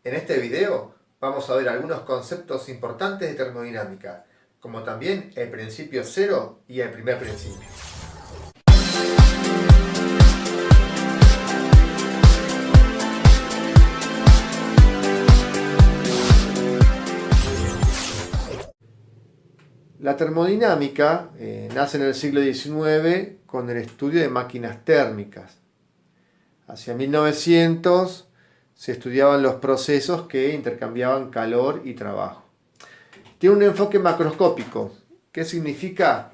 En este video vamos a ver algunos conceptos importantes de termodinámica, como también el principio cero y el primer principio. La termodinámica nace en el siglo XIX con el estudio de máquinas térmicas. Hacia 1900 se estudiaban los procesos que intercambiaban calor y trabajo. Tiene un enfoque macroscópico. ¿Qué significa?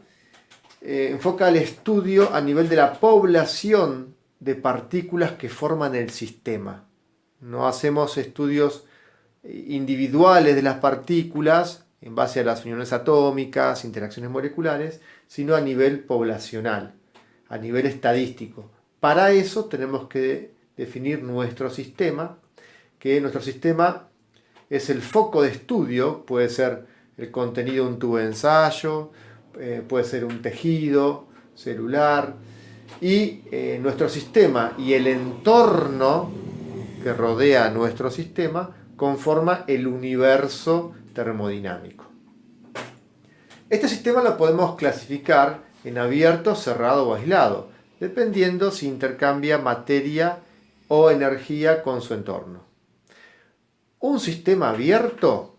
Enfoca el estudio a nivel de la población de partículas que forman el sistema. No hacemos estudios individuales de las partículas en base a las uniones atómicas, interacciones moleculares, sino a nivel poblacional, a nivel estadístico. Para eso tenemos que definir nuestro sistema, que nuestro sistema es el foco de estudio, puede ser el contenido de un tubo de ensayo, puede ser un tejido celular, y nuestro sistema y el entorno que rodea nuestro sistema conforma el universo termodinámico. Este sistema lo podemos clasificar en abierto, cerrado o aislado, dependiendo si intercambia materia o energía con su entorno. Un sistema abierto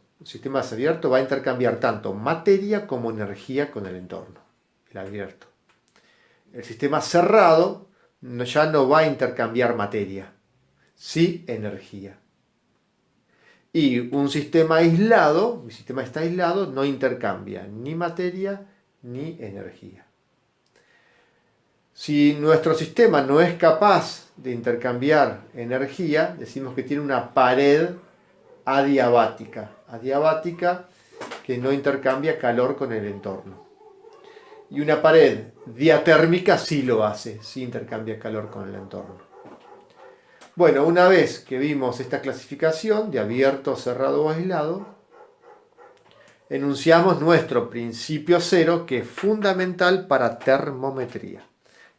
va a intercambiar tanto materia como energía con el entorno, el abierto. El sistema cerrado ya no va a intercambiar materia, sí energía. Y un sistema aislado, mi sistema está aislado, no intercambia ni materia ni energía. Si nuestro sistema no es capaz de intercambiar energía, decimos que tiene una pared adiabática. Adiabática que no intercambia calor con el entorno. Y una pared diatérmica sí lo hace, sí intercambia calor con el entorno. Bueno, una vez que vimos esta clasificación de abierto, cerrado o aislado, enunciamos nuestro principio cero, que es fundamental para termometría.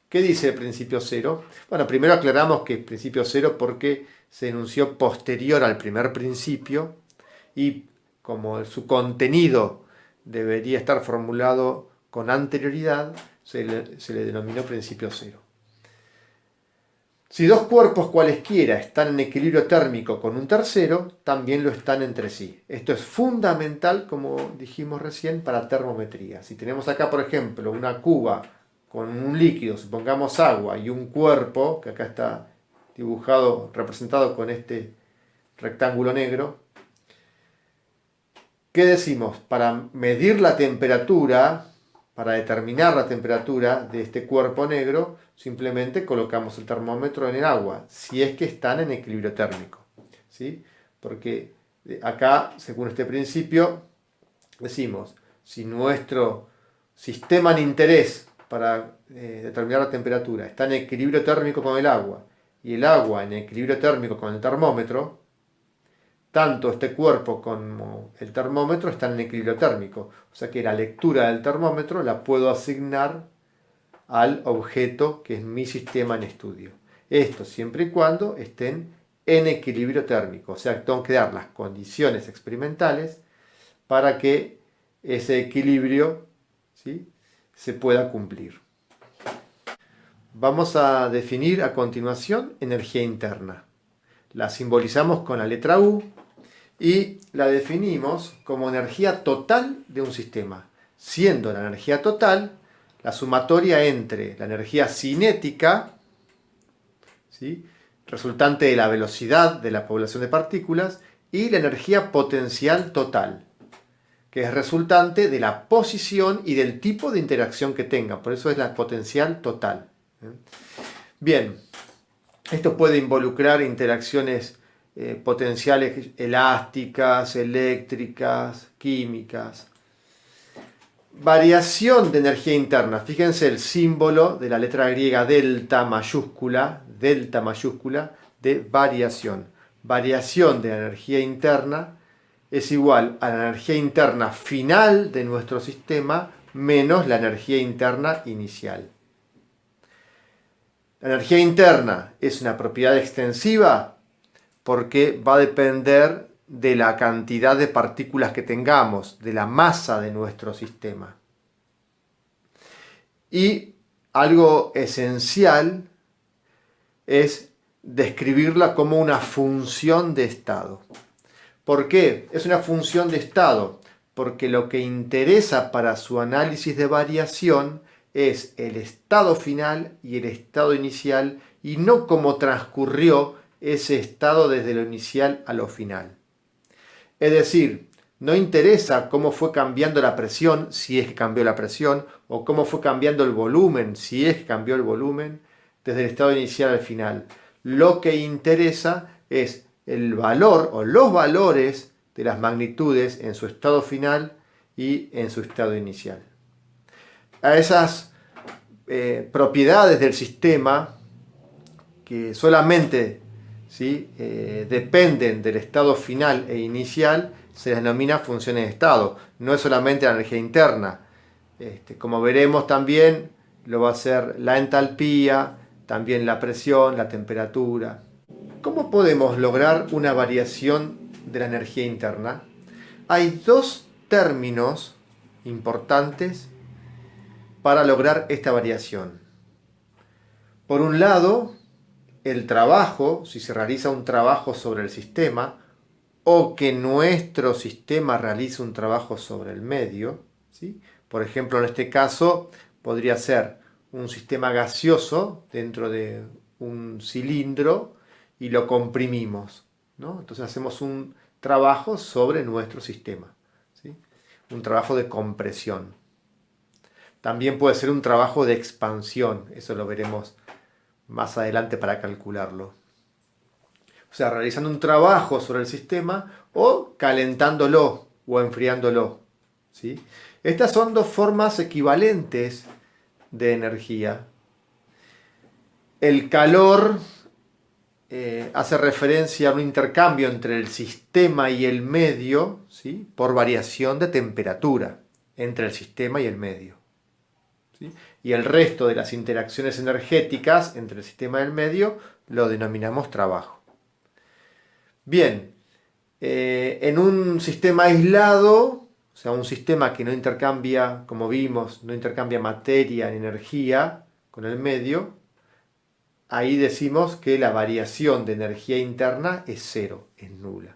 ¿Qué dice el principio cero? Bueno, primero aclaramos que el principio cero porque se enunció posterior al primer principio y como su contenido debería estar formulado con anterioridad, se le denominó principio cero. Si dos cuerpos cualesquiera están en equilibrio térmico con un tercero, también lo están entre sí. Esto es fundamental, como dijimos recién, para termometría. Si tenemos acá, por ejemplo, una cuba con un líquido, supongamos agua, y un cuerpo, que acá está dibujado, representado con este rectángulo negro, ¿qué decimos? Para medir la temperatura, para determinar la temperatura de este cuerpo negro, simplemente colocamos el termómetro en el agua, si es que están en equilibrio térmico, ¿sí? Porque acá, según este principio, decimos, si nuestro sistema de interés para determinar la temperatura está en equilibrio térmico con el agua, y el agua en equilibrio térmico con el termómetro, tanto este cuerpo como el termómetro están en equilibrio térmico. O sea que la lectura del termómetro la puedo asignar al objeto que es mi sistema en estudio. Esto siempre y cuando estén en equilibrio térmico. O sea que tengo que dar las condiciones experimentales para que ese equilibrio, ¿sí?, se pueda cumplir. Vamos a definir a continuación energía interna. La simbolizamos con la letra U y la definimos como energía total de un sistema, siendo la energía total la sumatoria entre la energía cinética, ¿sí?, resultante de la velocidad de la población de partículas, y la energía potencial total, que es resultante de la posición y del tipo de interacción que tenga. Por eso es la potencial total. Bien, esto puede involucrar interacciones potenciales elásticas, eléctricas, químicas. Variación de energía interna. Fíjense el símbolo de la letra griega delta mayúscula de variación. Variación de la energía interna es igual a la energía interna final de nuestro sistema menos la energía interna inicial. La energía interna es una propiedad extensiva porque va a depender de la cantidad de partículas que tengamos, de la masa de nuestro sistema. Y algo esencial es describirla como una función de estado. ¿Por qué? Es una función de estado, porque lo que interesa para su análisis de variación es el estado final y el estado inicial, y no cómo transcurrió ese estado desde lo inicial a lo final. Es decir, no interesa cómo fue cambiando la presión, si es que cambió la presión, o cómo fue cambiando el volumen, si es que cambió el volumen, desde el estado inicial al final. Lo que interesa es el valor o los valores de las magnitudes en su estado final y en su estado inicial. A esas propiedades del sistema que solamente dependen del estado final e inicial, se les denomina funciones de estado. No es solamente la energía interna. Como veremos también, lo va a ser la entalpía, también la presión, la temperatura. ¿Cómo podemos lograr una variación de la energía interna? Hay dos términos importantes para lograr esta variación. Por un lado, el trabajo, si se realiza un trabajo sobre el sistema, o que nuestro sistema realice un trabajo sobre el medio, ¿sí? Por ejemplo, en este caso podría ser un sistema gaseoso dentro de un cilindro y lo comprimimos, ¿no? Entonces hacemos un trabajo sobre nuestro sistema, ¿sí? Un trabajo de compresión. También puede ser un trabajo de expansión, eso lo veremos más adelante para calcularlo. O sea, realizando un trabajo sobre el sistema o calentándolo o enfriándolo, ¿sí? Estas son dos formas equivalentes de energía. El calor hace referencia a un intercambio entre el sistema y el medio, ¿sí? Por variación de temperatura entre el sistema y el medio, ¿sí? Y el resto de las interacciones energéticas entre el sistema y el medio lo denominamos trabajo. Bien, en un sistema aislado, o sea, un sistema que no intercambia, como vimos, no intercambia materia ni energía con el medio, ahí decimos que la variación de energía interna es cero, es nula.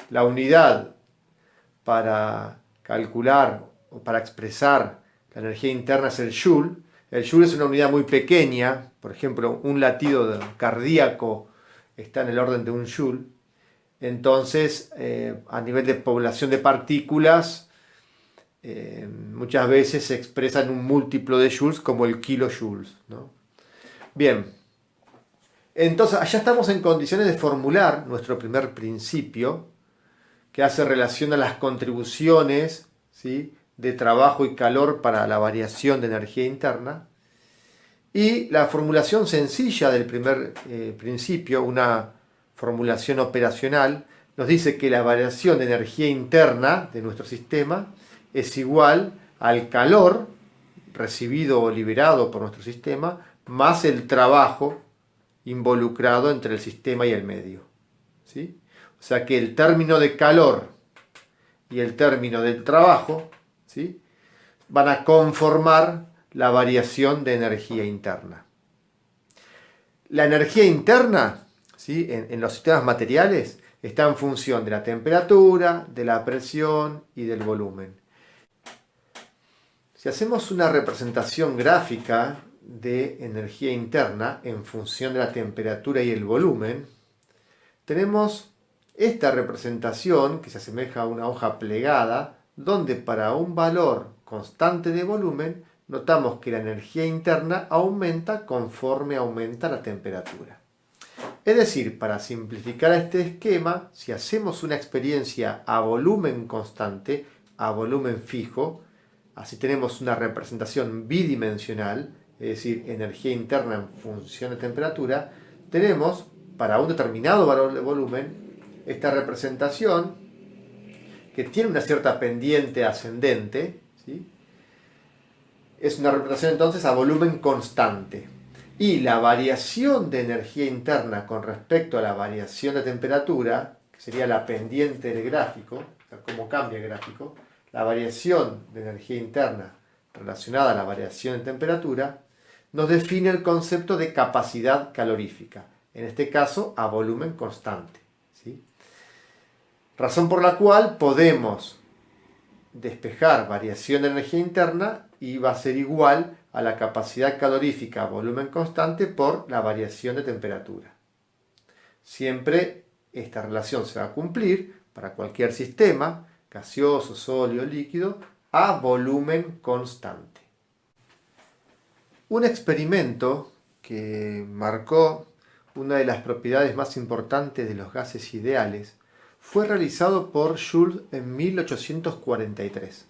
La unidad para calcular o para expresar la energía interna es el joule. El joule es una unidad muy pequeña, por ejemplo, un latido cardíaco está en el orden de un joule. Entonces, a nivel de población de partículas, muchas veces se expresa en un múltiplo de joules como el kilojoules, ¿no? Bien, entonces allá estamos en condiciones de formular nuestro primer principio, que hace relación a las contribuciones, ¿sí? De trabajo y calor para la variación de energía interna. Y la formulación sencilla del primer principio, una formulación operacional, nos dice que la variación de energía interna de nuestro sistema es igual al calor recibido o liberado por nuestro sistema más el trabajo involucrado entre el sistema y el medio, ¿sí? O sea que el término de calor y el término del trabajo, ¿sí? Van a conformar la variación de energía interna. La energía interna, ¿sí? En los sistemas materiales está en función de la temperatura, de la presión y del volumen. Si hacemos una representación gráfica de energía interna en función de la temperatura y el volumen, tenemos esta representación que se asemeja a una hoja plegada, donde para un valor constante de volumen notamos que la energía interna aumenta conforme aumenta la temperatura. Es decir, para simplificar este esquema, si hacemos una experiencia a volumen constante, a volumen fijo, así tenemos una representación bidimensional, es decir, energía interna en función de temperatura, tenemos para un determinado valor de volumen esta representación que tiene una cierta pendiente ascendente, ¿sí? Es una representación entonces a volumen constante. Y la variación de energía interna con respecto a la variación de temperatura, que sería la pendiente del gráfico, o sea, cómo cambia el gráfico, la variación de energía interna relacionada a la variación de temperatura, nos define el concepto de capacidad calorífica, en este caso a volumen constante, ¿sí? Razón por la cual podemos despejar variación de energía interna y va a ser igual a la capacidad calorífica a volumen constante por la variación de temperatura. Siempre esta relación se va a cumplir para cualquier sistema, gaseoso, sólido, líquido, a volumen constante. Un experimento que marcó una de las propiedades más importantes de los gases ideales fue realizado por Joule en 1843.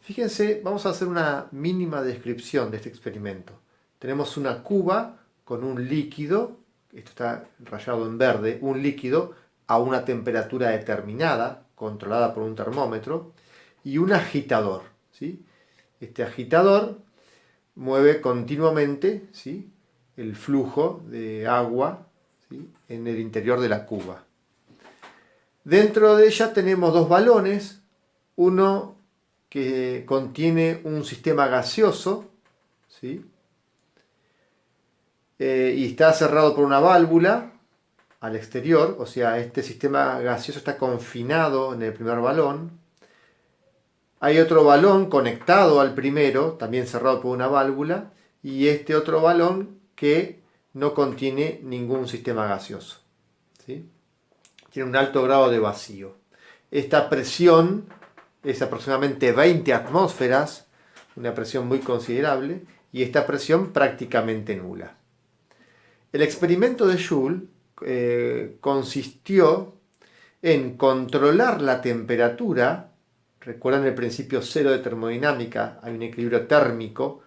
Fíjense, vamos a hacer una mínima descripción de este experimento. Tenemos una cuba con un líquido, esto está rayado en verde, un líquido a una temperatura determinada, controlada por un termómetro, y un agitador, ¿sí? Este agitador mueve continuamente, ¿sí?, el flujo de agua, ¿sí?, en el interior de la cuba. Dentro de ella tenemos dos balones, uno que contiene un sistema gaseoso, ¿sí?, y está cerrado por una válvula al exterior, o sea, este sistema gaseoso está confinado en el primer balón. Hay otro balón conectado al primero, también cerrado por una válvula, y este otro balón que no contiene ningún sistema gaseoso, ¿sí? Tiene un alto grado de vacío. Esta presión es aproximadamente 20 atmósferas, una presión muy considerable, y esta presión prácticamente nula. El experimento de Joule consistió en controlar la temperatura. Recuerdan el principio cero de termodinámica, hay un equilibrio térmico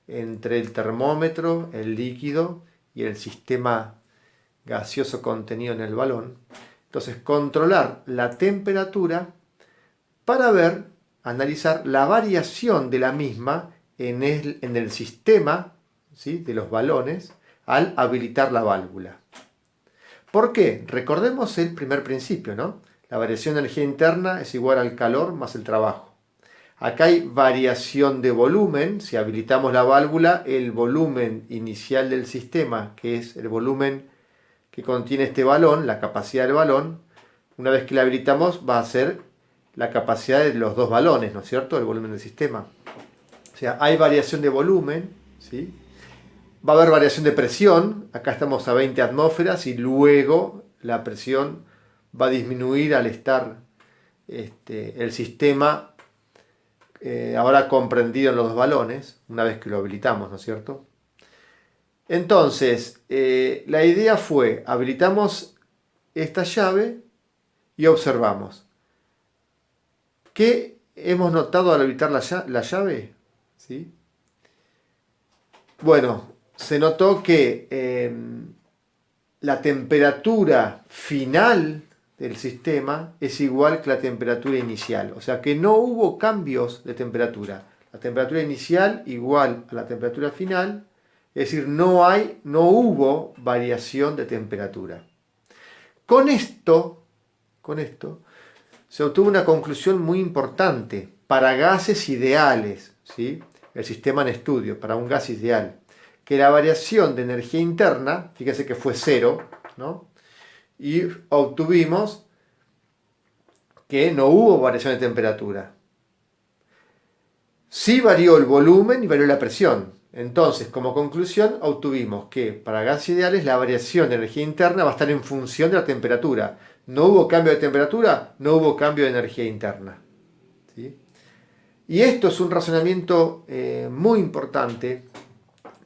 entre el termómetro, el líquido y el sistema gaseoso contenido en el balón. Entonces, controlar la temperatura para analizar la variación de la misma en el sistema, ¿sí?, de los balones al habilitar la válvula. ¿Por qué? Recordemos el primer principio, ¿no? La variación de energía interna es igual al calor más el trabajo. Acá hay variación de volumen. Si habilitamos la válvula, el volumen inicial del sistema, que es el volumen que contiene este balón, la capacidad del balón, una vez que la habilitamos va a ser la capacidad de los dos balones, ¿no es cierto?, el volumen del sistema. O sea, hay variación de volumen, ¿sí? Va a haber variación de presión. Acá estamos a 20 atmósferas y luego la presión va a disminuir al estar el sistema ahora comprendido en los dos balones, una vez que lo habilitamos, ¿no es cierto? Entonces, la idea fue, habilitamos esta llave y observamos. ¿Qué hemos notado al habilitar la llave? ¿Sí? Bueno, se notó que la temperatura final del sistema es igual que la temperatura inicial. O sea que no hubo cambios de temperatura. La temperatura inicial igual a la temperatura final, es decir, no hubo variación de temperatura. Con esto se obtuvo una conclusión muy importante para gases ideales, ¿sí?, el sistema en estudio, para un gas ideal, que la variación de energía interna, fíjense que fue cero, ¿no?, y obtuvimos que no hubo variación de temperatura. Sí varió el volumen y varió la presión. Entonces, como conclusión, obtuvimos que para gases ideales la variación de energía interna va a estar en función de la temperatura. No hubo cambio de temperatura, no hubo cambio de energía interna, ¿sí? Y esto es un razonamiento muy importante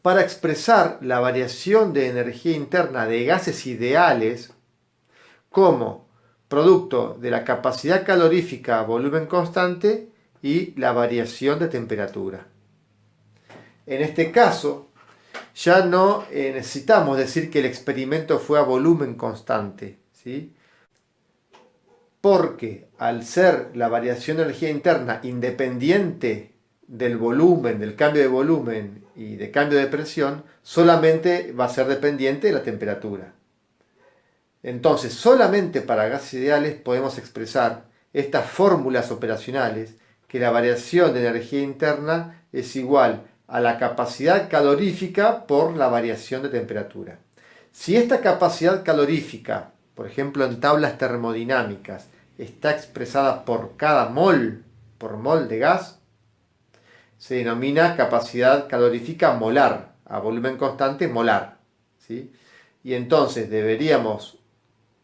para expresar la variación de energía interna de gases ideales como producto de la capacidad calorífica a volumen constante y la variación de temperatura. En este caso, ya no necesitamos decir que el experimento fue a volumen constante, ¿sí?, porque al ser la variación de energía interna independiente del volumen, del cambio de volumen y de cambio de presión, solamente va a ser dependiente de la temperatura. Entonces, solamente para gases ideales podemos expresar estas fórmulas operacionales, que la variación de energía interna es igual a la capacidad calorífica por la variación de temperatura. Si esta capacidad calorífica, por ejemplo en tablas termodinámicas, está expresada por cada mol, por mol de gas, se denomina capacidad calorífica molar, a volumen constante molar, ¿sí? Y entonces deberíamos,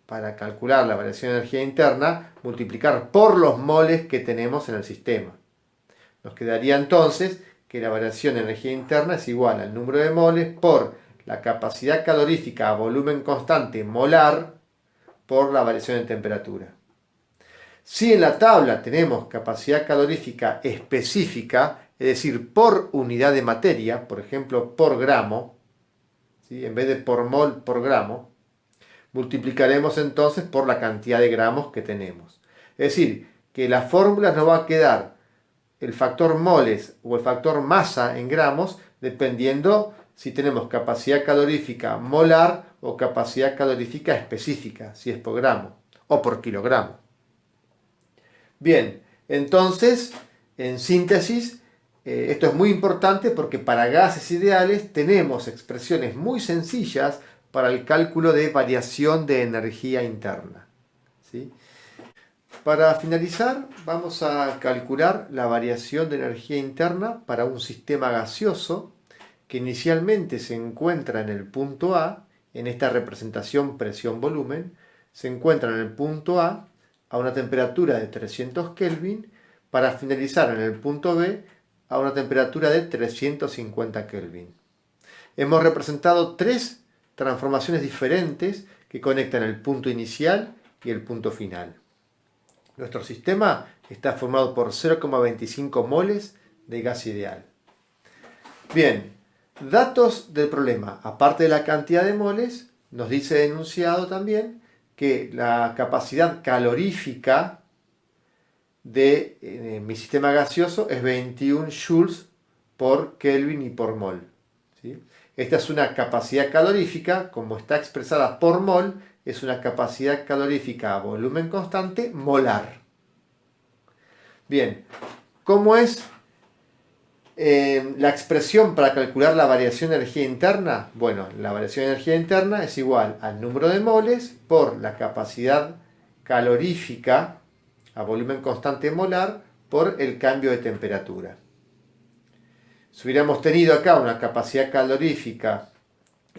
para calcular la variación de energía interna, multiplicar por los moles que tenemos en el sistema. Nos quedaría entonces que la variación de energía interna es igual al número de moles por la capacidad calorífica a volumen constante molar por la variación de temperatura. Si en la tabla tenemos capacidad calorífica específica, es decir, por unidad de materia, por ejemplo, por gramo, ¿sí? En vez de por mol, por gramo, multiplicaremos entonces por la cantidad de gramos que tenemos. Es decir, que la fórmula nos va a quedar el factor moles o el factor masa en gramos, dependiendo si tenemos capacidad calorífica molar o capacidad calorífica específica, si es por gramo o por kilogramo. Bien, entonces, en síntesis, esto es muy importante porque para gases ideales tenemos expresiones muy sencillas para el cálculo de variación de energía interna, ¿sí? Para finalizar, vamos a calcular la variación de energía interna para un sistema gaseoso que inicialmente se encuentra en el punto A, en esta representación presión-volumen, se encuentra en el punto A una temperatura de 300 Kelvin, para finalizar en el punto B a una temperatura de 350 Kelvin. Hemos representado tres transformaciones diferentes que conectan el punto inicial y el punto final. Nuestro sistema está formado por 0,25 moles de gas ideal. Bien, datos del problema. Aparte de la cantidad de moles, nos dice el enunciado también que la capacidad calorífica de mi sistema gaseoso es 21 joules por Kelvin y por mol, ¿sí? Esta es una capacidad calorífica, como está expresada por mol, es una capacidad calorífica a volumen constante molar. Bien, ¿cómo es la expresión para calcular la variación de energía interna? Bueno, la variación de energía interna es igual al número de moles por la capacidad calorífica a volumen constante molar por el cambio de temperatura. Si hubiéramos tenido acá una capacidad calorífica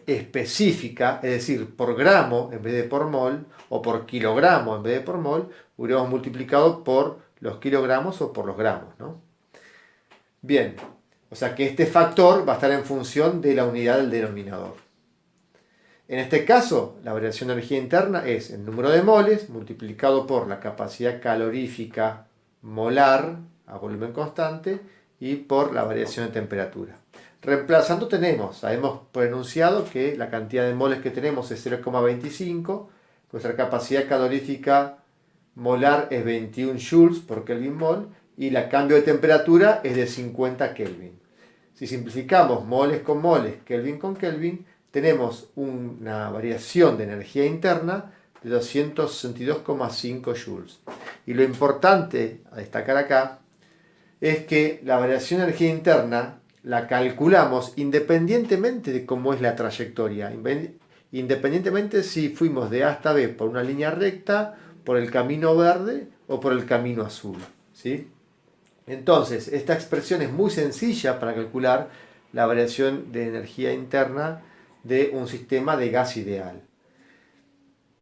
específica, es decir, por gramo en vez de por mol, o por kilogramo en vez de por mol, hubiéramos multiplicado por los kilogramos o por los gramos, ¿no? Bien, o sea que este factor va a estar en función de la unidad del denominador. En este caso, la variación de energía interna es el número de moles multiplicado por la capacidad calorífica molar a volumen constante y por la variación de temperatura. Reemplazando sabemos por enunciado que la cantidad de moles que tenemos es 0,25, nuestra capacidad calorífica molar es 21 joules por Kelvin mol y el cambio de temperatura es de 50 Kelvin. Si simplificamos moles con moles, Kelvin con Kelvin, tenemos una variación de energía interna de 262,5 joules. Y lo importante a destacar acá es que la variación de energía interna la calculamos independientemente de cómo es la trayectoria, independientemente si fuimos de A hasta B por una línea recta, por el camino verde o por el camino azul, ¿sí? Entonces, esta expresión es muy sencilla para calcular la variación de energía interna de un sistema de gas ideal.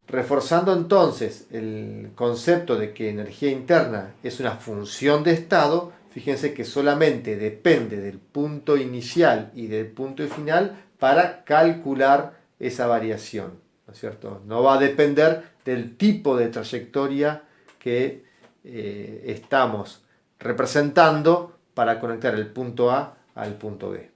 Reforzando entonces el concepto de que energía interna es una función de estado, fíjense que solamente depende del punto inicial y del punto final para calcular esa variación, ¿no es cierto? No va a depender del tipo de trayectoria que estamos representando para conectar el punto A al punto B.